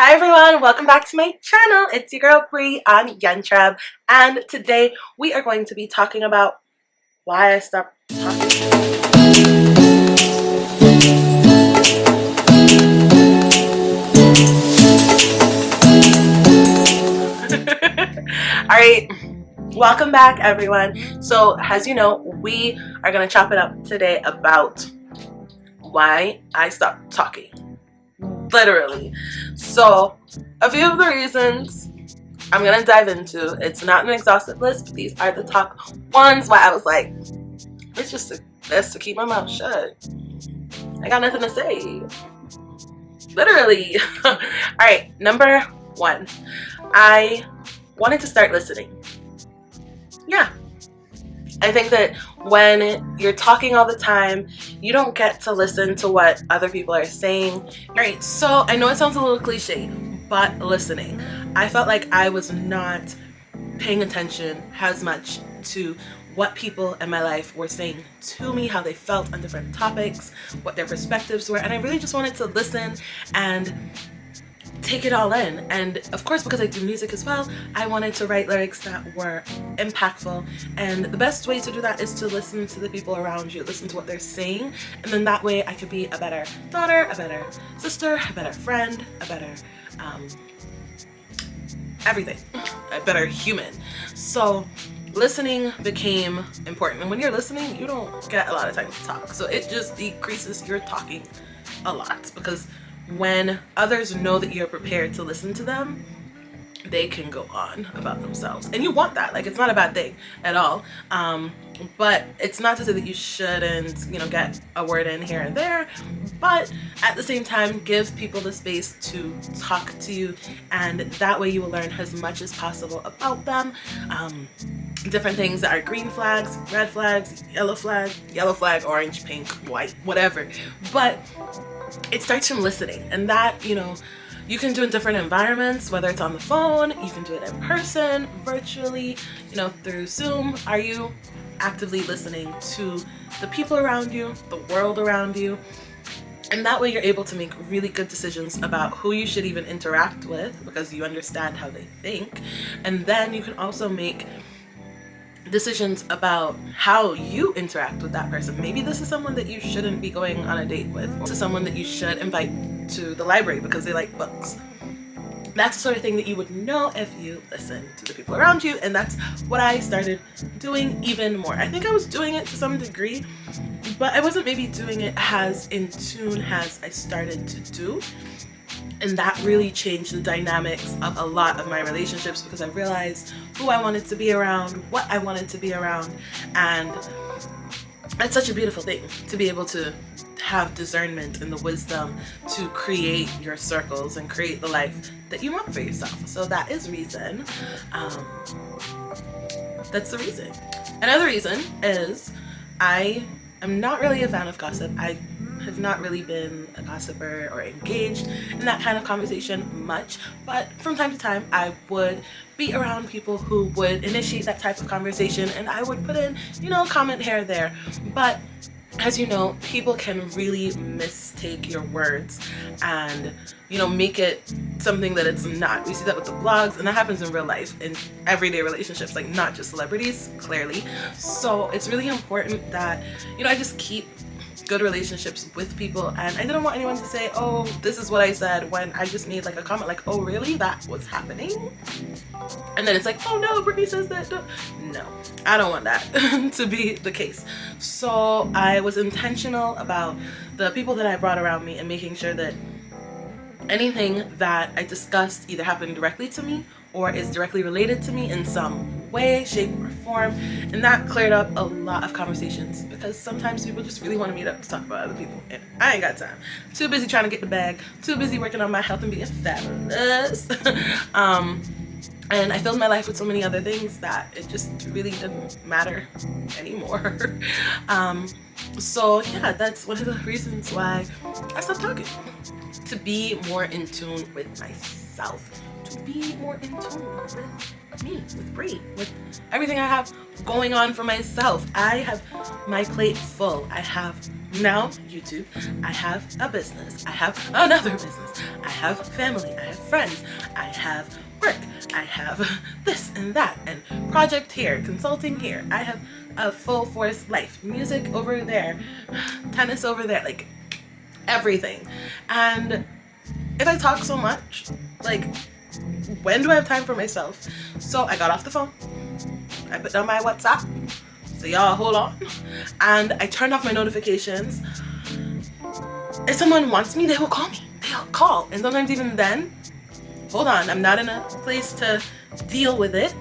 Hi everyone, welcome back to my channel. It's your girl Bree on Yentreb, and today we are going to be talking about why I stopped talking. Alright, welcome back everyone. So as you know, we are going to chop it up today about why I stopped talking. Literally. So a few of the reasons I'm gonna dive into. It's not an exhaustive list, but these are the top ones why I was like, it's just best to keep my mouth shut. I got nothing to say. Literally. Alright, number one. I wanted to start listening. Yeah. I think that when you're talking all the time, you don't get to listen to what other people are saying. Alright, so I know it sounds a little cliche, but listening. I felt like I was not paying attention as much to what people in my life were saying to me, how they felt on different topics, what their perspectives were, and I really just wanted to listen and take it all in. And of course, because I do music as well, I wanted to write lyrics that were impactful, and the best way to do that is to listen to the people around you, listen to what they're saying, and then that way I could be a better daughter, a better sister, a better friend, a better everything, a better human. So listening became important, and when you're listening, you don't get a lot of time to talk, so it just decreases your talking a lot, because when others know that you're prepared to listen to them, they can go on about themselves, and you want that. Like, it's not a bad thing at all, but it's not to say that you shouldn't, get a word in here and there, but at the same time, give people the space to talk to you, and that way you will learn as much as possible about them. Different things that are green flags, red flags, yellow flag, orange, pink, white, whatever. But it starts from listening, and that, you can do in different environments, whether it's on the phone, you can do it in person, virtually, through Zoom. Are you actively listening to the people around you, the world around you? And that way you're able to make really good decisions about who you should even interact with, because you understand how they think. And then you can also make decisions about how you interact with that person. Maybe this is someone that you shouldn't be going on a date with, or this is someone that you should invite to the library because they like books. That's the sort of thing that you would know if you listen to the people around you, and that's what I started doing even more. I think I was doing it to some degree, but I wasn't maybe doing it as in tune as I started to do. And that really changed the dynamics of a lot of my relationships, because I realized who I wanted to be around, what I wanted to be around, and it's such a beautiful thing to be able to have discernment and the wisdom to create your circles and create the life that you want for yourself. So that is reason. That's the reason. Another reason is I am not really a fan of gossip. I have not really been a gossiper or engaged in that kind of conversation much, but from time to time I would be around people who would initiate that type of conversation, and I would put in, a comment here or there. But as you know, people can really mistake your words and, make it something that it's not. We see that with the blogs, and that happens in real life, in everyday relationships, like not just celebrities, clearly. So it's really important that, I just keep good relationships with people, and I didn't want anyone to say, oh, this is what I said, when I just made like a comment like, oh really, that was happening? And then it's like, oh no, Brittany says that. No, I don't want that to be the case. So I was intentional about the people that I brought around me, and making sure that anything that I discussed either happened directly to me or is directly related to me in some way, shape, or form. And that cleared up a lot of conversations, because sometimes people just really want to meet up to talk about other people, and I ain't got time. Too busy trying to get the bag, too busy working on my health and being fabulous. And I filled my life with so many other things that it just really didn't matter anymore. So yeah, that's one of the reasons why I stopped talking. To be more in tune with myself, to be more in tune with me, with Bree, with everything I have going on for myself. I have my plate full. I have now YouTube, I have a business, I have another business, I have family, I have friends, I have work, I have this and that, and project here, consulting here. I have a full force life, music over there, tennis over there, like everything. And if I talk so much, like, when do I have time for myself? So I got off the phone, I put down my WhatsApp, so y'all hold on, and I turned off my notifications. If someone wants me, they will call me. They'll call. And sometimes even then, hold on, I'm not in a place to deal with it.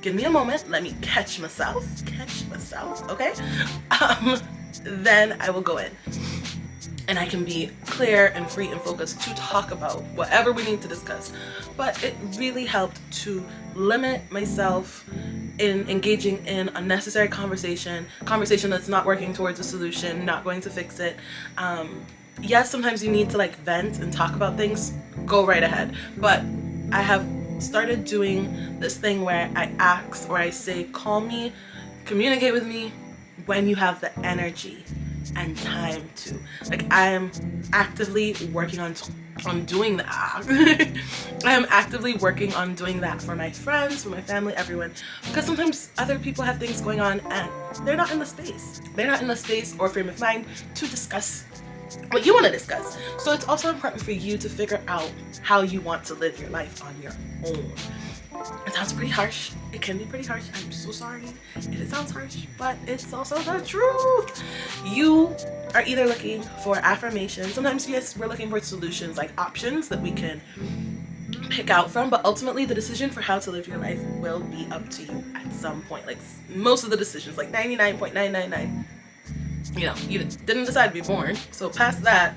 Give me a moment. Let me catch myself, okay? Then I will go in. And I can be clear and free and focused to talk about whatever we need to discuss. But it really helped to limit myself in engaging in unnecessary conversation that's not working towards a solution, not going to fix it. Yes, sometimes you need to like vent and talk about things, go right ahead. But I have started doing this thing where I ask or I say, call me, communicate with me when you have the energy and time to. Like, I am actively working on doing that. I am actively working on doing that for my friends, for my family, everyone. Because sometimes other people have things going on and they're not in the space. They're not in the space or frame of mind to discuss what you want to discuss. So it's also important for you to figure out how you want to live your life on your own. It sounds pretty harsh. It can be pretty harsh. I'm so sorry if it sounds harsh, but it's also the truth. You are either looking for affirmation. Sometimes, yes, we're looking for solutions, like options that we can pick out from, but ultimately the decision for how to live your life will be up to you at some point. Like most of the decisions, like 99.999, you know, you didn't decide to be born. So past that,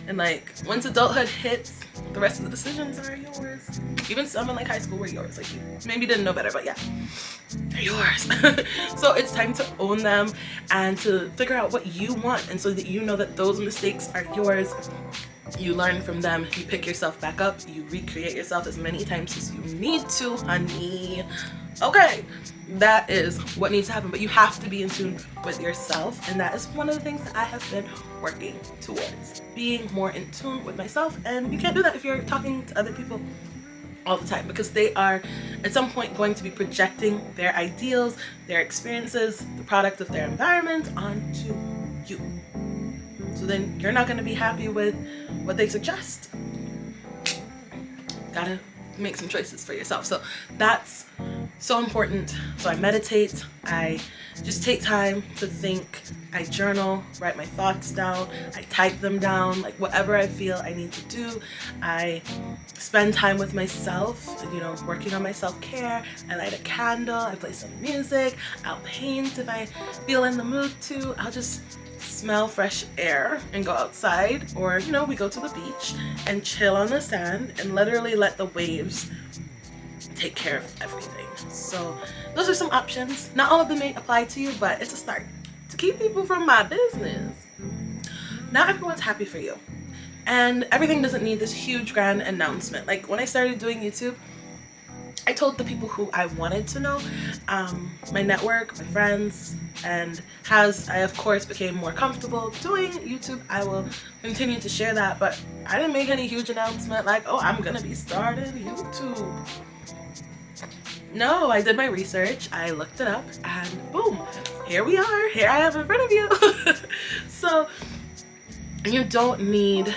and like once adulthood hits, the rest of the decisions are yours. Even some in like high school were yours. Like you maybe didn't know better, but yeah, they're yours. So it's time to own them and to figure out what you want, and so that you know that those mistakes are yours. You learn from them, you pick yourself back up, you recreate yourself as many times as you need to, honey. Okay, that is what needs to happen, but you have to be in tune with yourself, and that is one of the things that I have been working towards, being more in tune with myself. And you can't do that if you're talking to other people all the time, because they are at some point going to be projecting their ideals, their experiences, the product of their environment onto you. So then you're not going to be happy with what they suggest. Gotta make some choices for yourself. So that's so important. So I meditate, I just take time to think, I journal, write my thoughts down, I type them down, like whatever I feel I need to do. I spend time with myself, you know, working on my self-care. I light a candle, I play some music, I'll paint if I feel in the mood to. I'll just smell fresh air and go outside, or you know, we go to the beach and chill on the sand and literally let the waves take care of everything. So those are some options. Not all of them may apply to you, but it's a start to keep people from my business. Not everyone's happy for you, and everything doesn't need this huge grand announcement. Like when I started doing YouTube, I told the people who I wanted to know, my network, my friends, and as I of course became more comfortable doing YouTube, I will continue to share that. But I didn't make any huge announcement like, oh, I'm gonna be starting YouTube. No, I did my research, I looked it up, and boom, here we are, here I am in front of you. So you don't need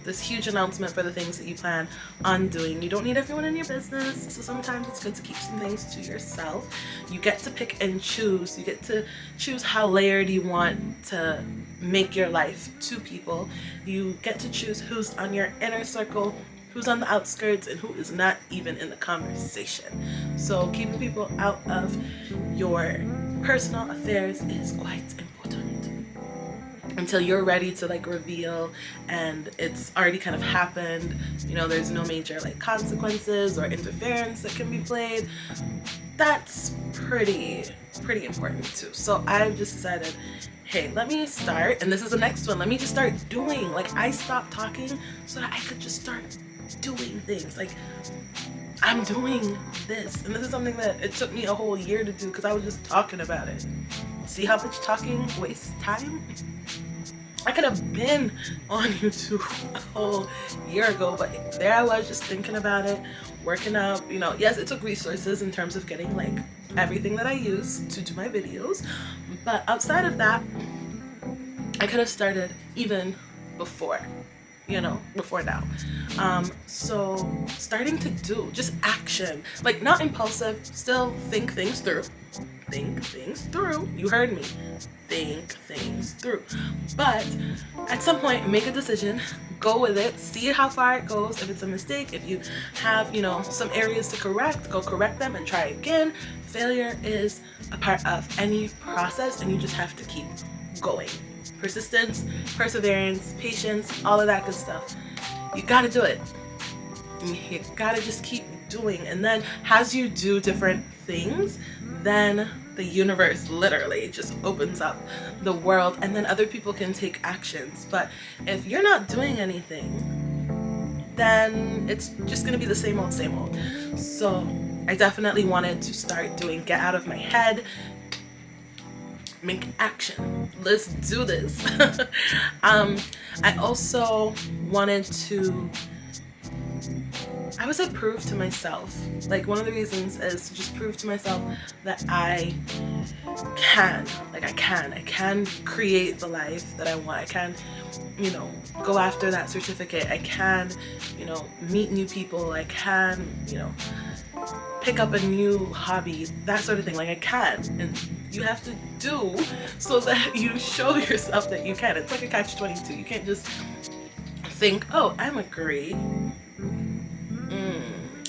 this huge announcement for the things that you plan on doing. You don't need everyone in your business, so sometimes it's good to keep some things to yourself. You get to pick and choose. You get to choose how layered you want to make your life to people. You get to choose who's on your inner circle, who's on the outskirts, and who is not even in the conversation. So keeping people out of your personal affairs is quite important until you're ready to like reveal and it's already kind of happened. You know, there's no major like consequences or interference that can be played. That's pretty important too. So I've just decided, hey, let me start, and this is the next one, let me just start doing. Like I stopped talking so that I could just start doing things. Like, I'm doing this, and this is something that it took me a whole year to do because I was just talking about it. See how much talking wastes time? I could have been on YouTube a whole year ago, but there I was just thinking about it, working out, you know. Yes, it took resources in terms of getting like everything that I use to do my videos, but outside of that, I could have started even before, you know, before now. So starting to do just action, like not impulsive, still think things through. Think things through. You heard me. Think things through. But at some point, make a decision, go with it, see how far it goes. If it's a mistake, if you have, you know, some areas to correct, go correct them and try again. Failure is a part of any process, and you just have to keep going. Persistence, perseverance, patience, all of that good stuff. You gotta do it. You gotta just keep doing. And then as you do different things, then the universe literally just opens up the world, and then other people can take actions. But if you're not doing anything, then it's just gonna be the same old, same old. So I definitely wanted to start doing get out of my head, make action. Let's do this. I also wanted to, I would say, prove to myself, like one of the reasons is to just prove to myself that I can create the life that I want. I can, you know, go after that certificate. I can, you know, meet new people. I can, you know, pick up a new hobby, that sort of thing. Like, I can, and you have to do so that you show yourself that you can. It's like a catch-22. You can't just think, oh, I'm a great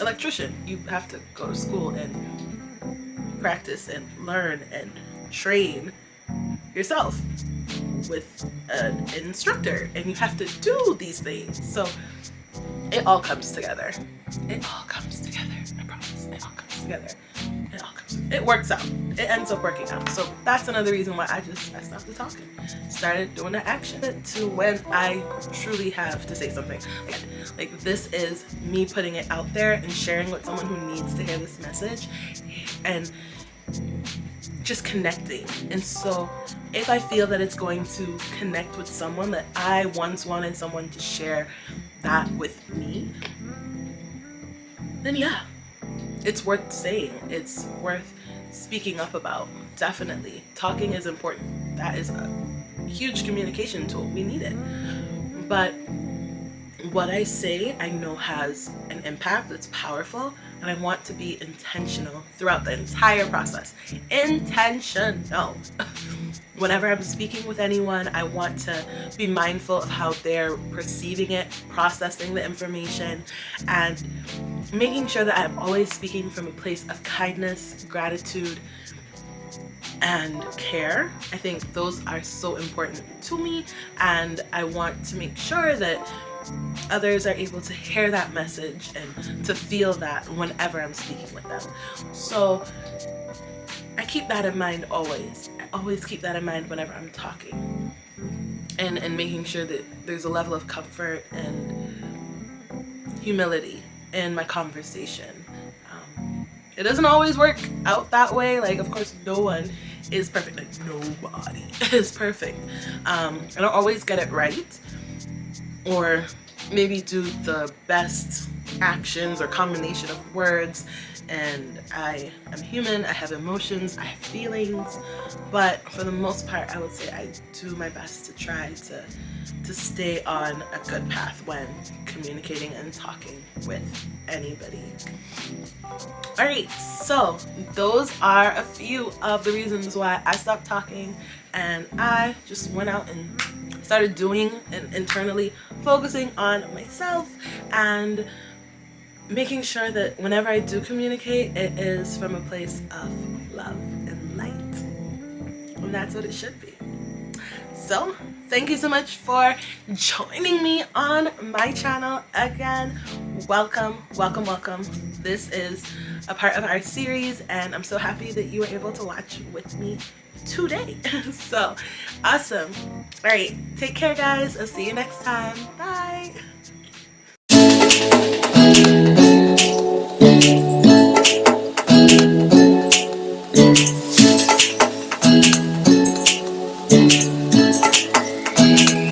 electrician. You have to go to school and practice and learn and train yourself with an instructor, and you have to do these things. So it all comes together. It all comes together. I promise. It all comes together. It works out. It ends up working out. So that's another reason why I stopped the talking, started doing the action to when I truly have to say something. Like this is me putting it out there and sharing with someone who needs to hear this message, and just connecting. And so if I feel that it's going to connect with someone, that I once wanted someone to share that with me, then yeah, it's worth saying. It's worth speaking up about. Definitely. Talking is important. That is a huge communication tool. We need it. But what I say, I know has an impact. It's powerful, and I want to be intentional throughout the entire process. Intentional. Whenever I'm speaking with anyone, I want to be mindful of how they're perceiving it, processing the information, and making sure that I'm always speaking from a place of kindness, gratitude, and care. I think those are so important to me, and I want to make sure that others are able to hear that message and to feel that whenever I'm speaking with them. So I keep that in mind always. I always keep that in mind whenever I'm talking, and making sure that there's a level of comfort and humility in my conversation. It doesn't always work out that way. Like, of course, no one is perfect. Like, nobody is perfect. I don't always get it right, or maybe do the best actions or combination of words. And I am human, I have emotions, I have feelings, but for the most part, I would say I do my best to try to stay on a good path when communicating and talking with anybody. Alright, so those are a few of the reasons why I stopped talking, and I just went out and started doing and internally focusing on myself and making sure that whenever I do communicate, it is from a place of love and light. And that's what it should be. So, thank you so much for joining me on my channel again. Welcome, welcome, welcome. This is a part of our series, and I'm so happy that you were able to watch with me today. So, awesome. All right, take care, guys. I'll see you next time. Bye.